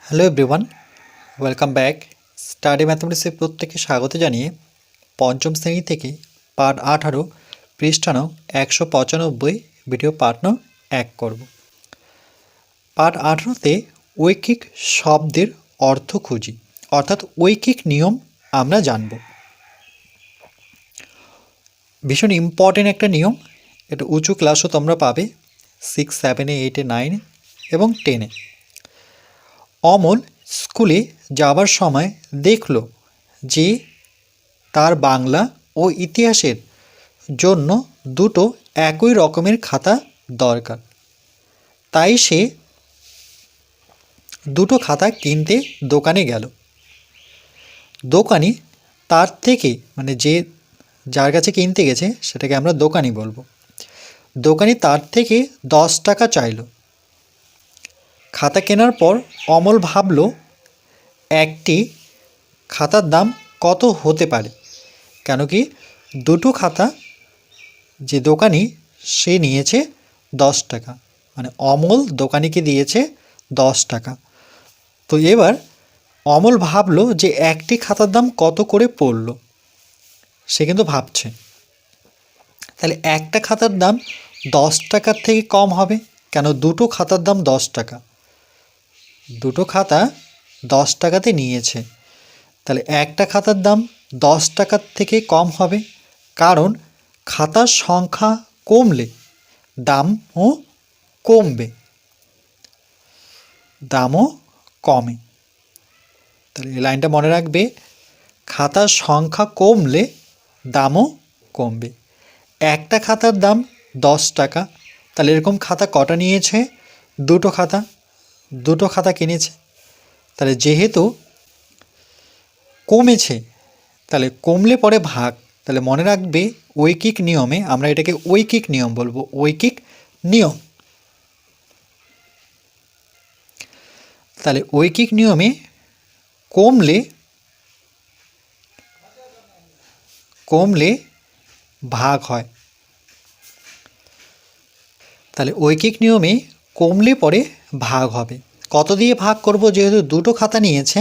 Hello everyone, welcome back. Study ম্যাথমেটিক্সে প্রত্যেককে স্বাগত জানিয়ে পঞ্চম শ্রেণী থেকে পার্ট 18 পৃষ্ঠা নং 195 ভিডিও পার্ট নং 1 করব। পার্ট 18তে ঐকিক শব্দের অর্থ খুঁজি, অর্থাৎ ঐকিক নিয়ম আমরা জানব। ভীষণ ইম্পর্টেন্ট একটা নিয়ম, এটা উঁচু ক্লাসও তোমরা পাবে 6, 7, 8, 9 এবং 10-এ। অমল স্কুলে যাবার সময় দেখল যে তার বাংলা ও ইতিহাসের জন্য দুটো একই রকমের খাতা দরকার। তাই সে দুটো খাতা কিনতে দোকানে গেল। দোকানি তার থেকে, মানে যার কাছে কিনতে গেছে সেটাকে আমরা দোকানি বলবো, দোকানি তার থেকে 10 টাকা চাইল। খাতা কেনার পর অমল ভাবল একটি খাতার দাম কত হতে পারে, কেন কি দুটো খাতা যে দোকানি সে নিয়েছে 10 টাকা, মানে অমল দোকানিকে দিয়েছে 10 টাকা। তো এবার অমল ভাবলো যে একটি খাতার দাম কত করে পড়ল, সে কিন্তু ভাবছে তাহলে একটা খাতার দাম 10 টাকার থেকে কম হবে, কেন দুটো খাতার দাম 10 টাকা, দুটো খাতা 10 টাকাতে নিয়েছে, তাহলে একটা খাতার দাম 10 টাকার থেকে কম হবে, কারণ খাতার সংখ্যা কমলে দামও কমবে, দামও কমে। তাহলে এই লাইনটা মনে রাখবে, খাতার সংখ্যা কমলে দামও কমবে। একটা খাতার দাম 10 টাকা, তাহলে এরকম খাতা কটা নিয়েছে? দুটো খাতা কিনেছে। তাহলে যেহেতু কমেছে, তাহলে কমলে পরে ভাগ, তাহলে মনে রাখবে ঐকিক নিয়মে আমরা এটাকে ঐকিক নিয়ম বলবো, ঐকিক নিয়ম। তাহলে ঐকিক নিয়মে কমলে ভাগ হয়। তাহলে ঐকিক নিয়মে কমলে পরে ভাগ হবে। কত দিয়ে ভাগ করব? যেহেতু দুটো খাতা নিয়েছে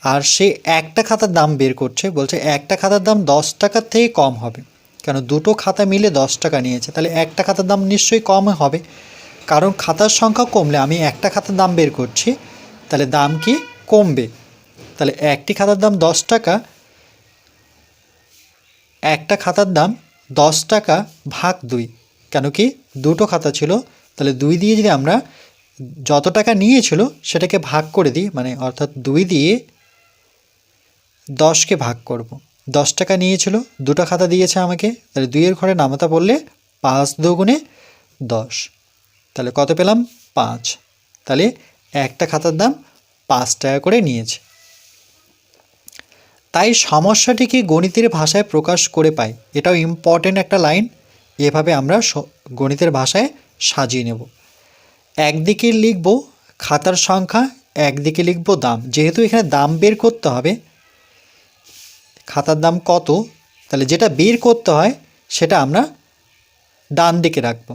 আর সে একটা খাতার দাম বের করছে, বলছে একটা খাতার দাম 10 টাকার থেকে কম হবে, কেন দুটো খাতা মিলে 10 টাকা নিয়েছে, তাহলে একটা খাতার দাম নিশ্চয়ই কম হবে, কারণ খাতার সংখ্যা কমলে আমি একটা খাতার দাম বের করছি, তাহলে দাম কি কমবে। তাহলে একটি খাতার দাম 10 টাকা, একটা খাতার দাম 10 টাকা ভাগ 2, কেন কি দুটো খাতা ছিল, তাহলে 2 দিয়ে যদি আমরা যত টাকা নিয়েছিল সেটাকে ভাগ করে দিই, মানে অর্থাৎ 2 দিয়ে 10কে ভাগ করব। 10 টাকা নিয়েছিল, দুটো খাতা দিয়েছে আমাকে, তাহলে 2-এর ঘরে নামতা পড়লে 5 দুগুণে 10, তাহলে কত পেলাম? 5। তাহলে একটা খাতার দাম 5 টাকা করে নিয়েছে। তাই সমস্যাটিকে গণিতের ভাষায় প্রকাশ করে পাই। এটাও ইম্পর্টেন্ট একটা লাইন, এভাবে আমরা গণিতের ভাষায় সাজিয়ে নেব। একদিকে লিখব খাতার সংখ্যা, একদিকে লিখব দাম। যেহেতু এখানে দাম বের করতে হবে, খাতার দাম কত, তাহলে যেটা বের করতে হয় সেটা আমরা ডান দিকে রাখব।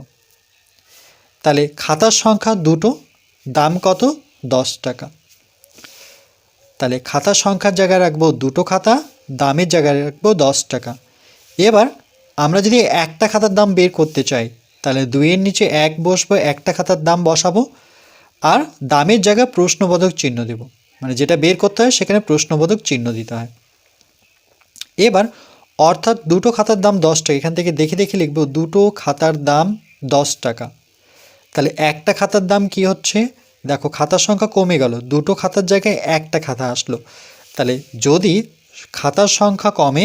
তাহলে খাতার সংখ্যা দুটো, দাম কত? 10 টাকা। তাহলে খাতার সংখ্যার জায়গায় রাখবো দুটো খাতা, দামের জায়গায় রাখবো 10 টাকা। এবার আমরা যদি একটা খাতার দাম বের করতে চাই, তাহলে 2-এর নিচে 1 বসবো, একটা খাতার দাম বসাবো, আর দামের জায়গায় প্রশ্নবোধক চিহ্ন দেব, মানে যেটা বের করতে হয় সেখানে প্রশ্নবোধক চিহ্ন দিতে হয়। এবার অর্থাৎ দুটো খাতার দাম 10 টাকা, এখান থেকে দেখে দেখে লিখবো দুটো খাতার দাম 10 টাকা। তাহলে একটা খাতার দাম কি হচ্ছে? দেখো খাতার সংখ্যা কমে গেল, দুটো খাতার জায়গায় একটা খাতা আসলো, তাহলে যদি খাতার সংখ্যা কমে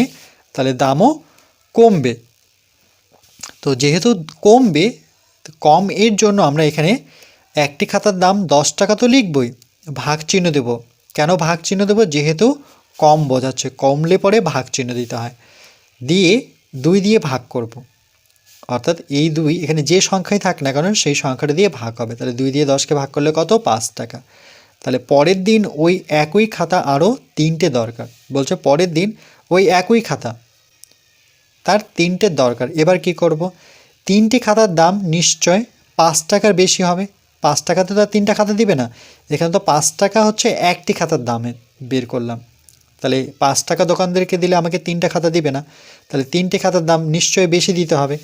তাহলে দামও কমবে। তো যেহেতু কমবে, কম এর জন্য আমরা এখানে একটি খাতার দাম 10 টাকা তো লিখবই, ভাগ চিহ্ন দেব। কেন ভাগ চিহ্ন দেব? যেহেতু কম বোঝাচ্ছে, কমলে পরে ভাগ চিহ্ন দিতে হয়, দিয়ে 2 দিয়ে ভাগ করব। অর্থাৎ এই 2 এখানে যে সংখ্যাই থাক না কেন সেই সংখ্যাটা দিয়ে ভাগ হবে। তাহলে 2 দিয়ে 10কে ভাগ করলে কত? 5 টাকা। তাহলে পরের দিন ওই একই খাতা আরও 3টে দরকার, বলছে পরের দিন ওই একই খাতা তার 3টে দরকার। এবার কি করব? 3টে খাতার দাম নিশ্চয় 5 টাকার বেশি হবে, 5 টাকাতে তো আর 3টা খাতা দিবে না, এখানে তো 5 টাকা হচ্ছে একটি খাতার দামে বের করলাম। তাহলে 5 টাকা দোকানদারকে দিলে আমাকে 3টা খাতা দিবে না, তাহলে 3টে খাতার দাম নিশ্চয়ই বেশি দিতে হবে,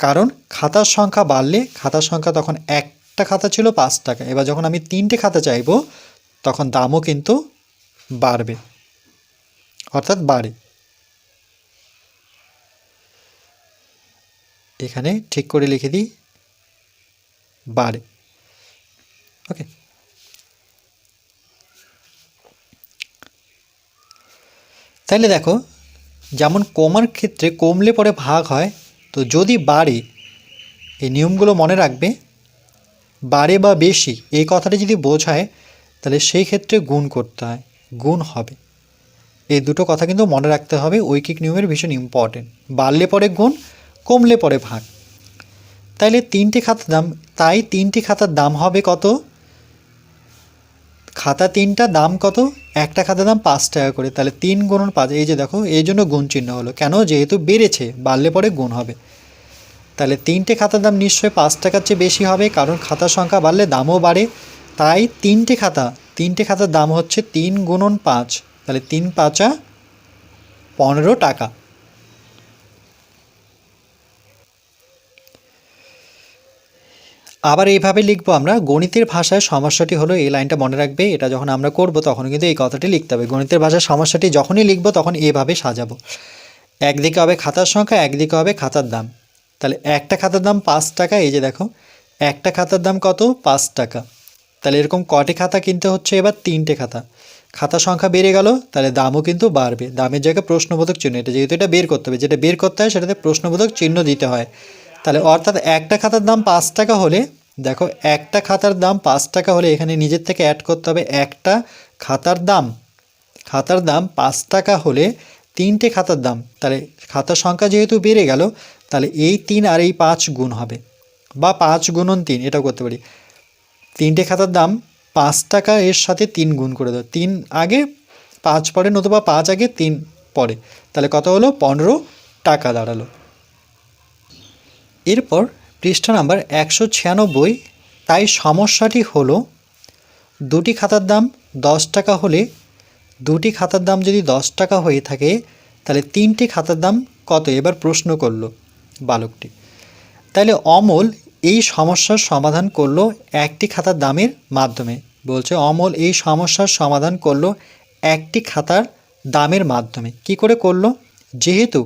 কারণ খাতার সংখ্যা বাড়লে খাতার সংখ্যা তখন একটা খাতা ছিল 5 টাকা, এবার যখন আমি 3টে খাতা চাইবো তখন দামও কিন্তু বাড়বে, অর্থাৎ বাড়ে। এখানে ঠিক করে লিখে দিই বাড়ে। ওকে, তাহলে দেখো যেমন কমার ক্ষেত্রে কমলে পরে ভাগ হয়, তো যদি বাড়ে, এই নিয়মগুলো মনে রাখবে, বাড়ে বা বেশি এই কথাটা যদি বোঝায় তাহলে সেই ক্ষেত্রে গুণ করতে হয়, গুণ হবে। এই দুটো কথা কিন্তু মনে রাখতে হবে, ঐকিক নিয়মের ভীষণ ইম্পর্টেন্ট। বাড়লে পরে গুণ, কমলে পরে ভাগ। তাইলে 3টে খাতার দাম, তাই 3টি খাতার দাম হবে কত? খাতা 3টা দাম কত? একটা খাতার দাম 5 টাকা করে, তাহলে 3 গুণন 5, এই যে দেখো এই জন্য গুণ চিহ্ন হলো, কেন? যেহেতু বেড়েছে, বাড়লে পরে গুণ হবে। তাহলে 3টে খাতার দাম নিশ্চয়ই 5 টাকার চেয়ে বেশি হবে, কারণ খাতার সংখ্যা বাড়লে দামও বাড়ে। তাই 3টে খাতার দাম হচ্ছে 3 গুণন 5, তাহলে 3 পাঁচা 15 টাকা। আবার এইভাবে লিখবো আমরা, গণিতের ভাষায় সমস্যাটি হলো, এই লাইনটা মনে রাখবে, এটা যখন আমরা করব তখন কিন্তু এই কথাটি লিখতে হবে। গণিতের ভাষায় সমস্যাটি যখনই লিখবো তখন এভাবে সাজাবো, একদিকে হবে খাতার সংখ্যা, একদিকে হবে খাতার দাম। তাহলে একটা খাতার দাম 5 টাকা, এই যে দেখো একটা খাতার দাম কত? 5 টাকা। তাহলে এরকম কটি খাতা কিনতে হচ্ছে? এবার 3টে খাতা। খাতার সংখ্যা বেড়ে গেল, তাহলে দামও কিন্তু বাড়বে, দামের জায়গায় প্রশ্নবোধক চিহ্ন, এটা যেহেতু এটা বের করতে হবে, যেটা বের করতে হয় সেটাতে প্রশ্নবোধক চিহ্ন দিতে হয়। তাহলে অর্থাৎ একটা খাতার দাম 5 টাকা হলে, দেখো একটা খাতার দাম 5 টাকা হলে এখানে নিজের থেকে অ্যাড করতে হবে, একটা খাতার দাম 5 টাকা হলে 3টে খাতার দাম, তাহলে খাতার সংখ্যা যেহেতু বেড়ে গেল, তাহলে এই 3 আর এই 5 গুণ হবে, বা 5 গুণন 3 এটাও করতে পারি। 3টে খাতার দাম 5 টাকা, এর সাথে 3 গুণ করে দাও, 3 আগে 5 পরে, নতুবা 5 আগে 3 পরে, তাহলে কত হলো? 15 টাকা দাঁড়ালো। এরপর পৃষ্ঠা নাম্বার 196, তাই সমস্যাটি হলো দুটি খাতার দাম 10 টাকা হলে, দুটি খাতার দাম যদি 10 টাকা হয়ে থাকে তাহলে 3টি খাতার দাম কত? এবার প্রশ্ন করলো বালকটি। তাহলে অমল এই সমস্যার সমাধান করলো একটি খাতার দামের মাধ্যমে, বলছে অমল এই সমস্যার সমাধান করলো একটি খাতার দামের মাধ্যমে। কি করে করলো? যেহেতু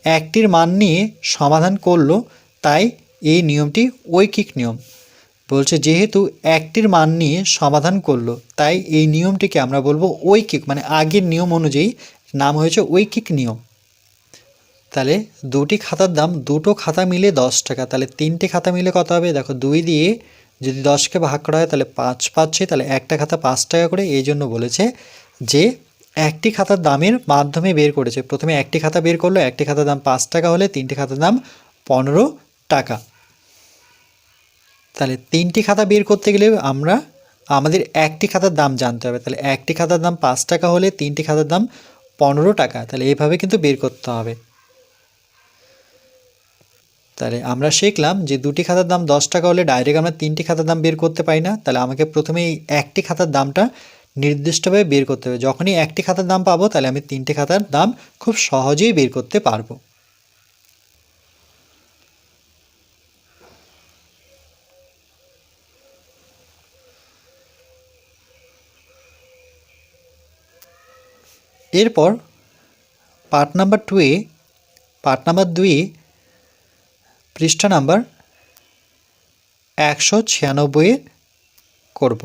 একটির মান নিয়ে সমাধান করলো, তাই এই নিয়মটি ঐকিক নিয়ম। বলছে যেহেতু একটির মান নিয়ে সমাধান করলো, তাই এই নিয়মটিকে আমরা বলবো ঐকিক, মানে আগের নিয়ম অনুযায়ী নাম হয়েছে ঐকিক নিয়ম। তাহলে দুটি খাতার দাম, দুটো খাতা মিলে 10 টাকা, তাহলে 3টে খাতা মিলে কত হবে? দেখো 2 দিয়ে যদি 10কে ভাগ করা হয় তাহলে 5 পাচ্ছে, তাহলে একটা খাতা 5 টাকা করে, এই জন্য বলেছে যে একটি খাতার দামের মাধ্যমে বের করেছে। প্রথমে একটি খাতা বের করলো, একটি খাতার দাম 5 টাকা হলে 3টে খাতার দাম 15 টাকা। তাহলে 3টি খাতা বের করতে গেলে আমাদের একটি খাতার দাম জানতে হবে, তাহলে একটি খাতার দাম 5 টাকা হলে 3টি খাতার দাম 15 টাকা, তাহলে এইভাবে কিন্তু বের করতে হবে। তাহলে আমরা শিখলাম যে দুটি খাতার দাম 10 টাকা হলে ডাইরেক্ট আমরা 3টি খাতার দাম বের করতে পারি না, তাহলে আমাকে প্রথমে এই একটি খাতার দামটা নির্দিষ্টভাবে বের করতে হবে। যখনই একটি খাতার দাম পাবো তাহলে আমি 3টে খাতার দাম খুব সহজেই বের করতে পারবো। এরপর পার্ট নাম্বার 2 পৃষ্ঠা নাম্বার 196 করব।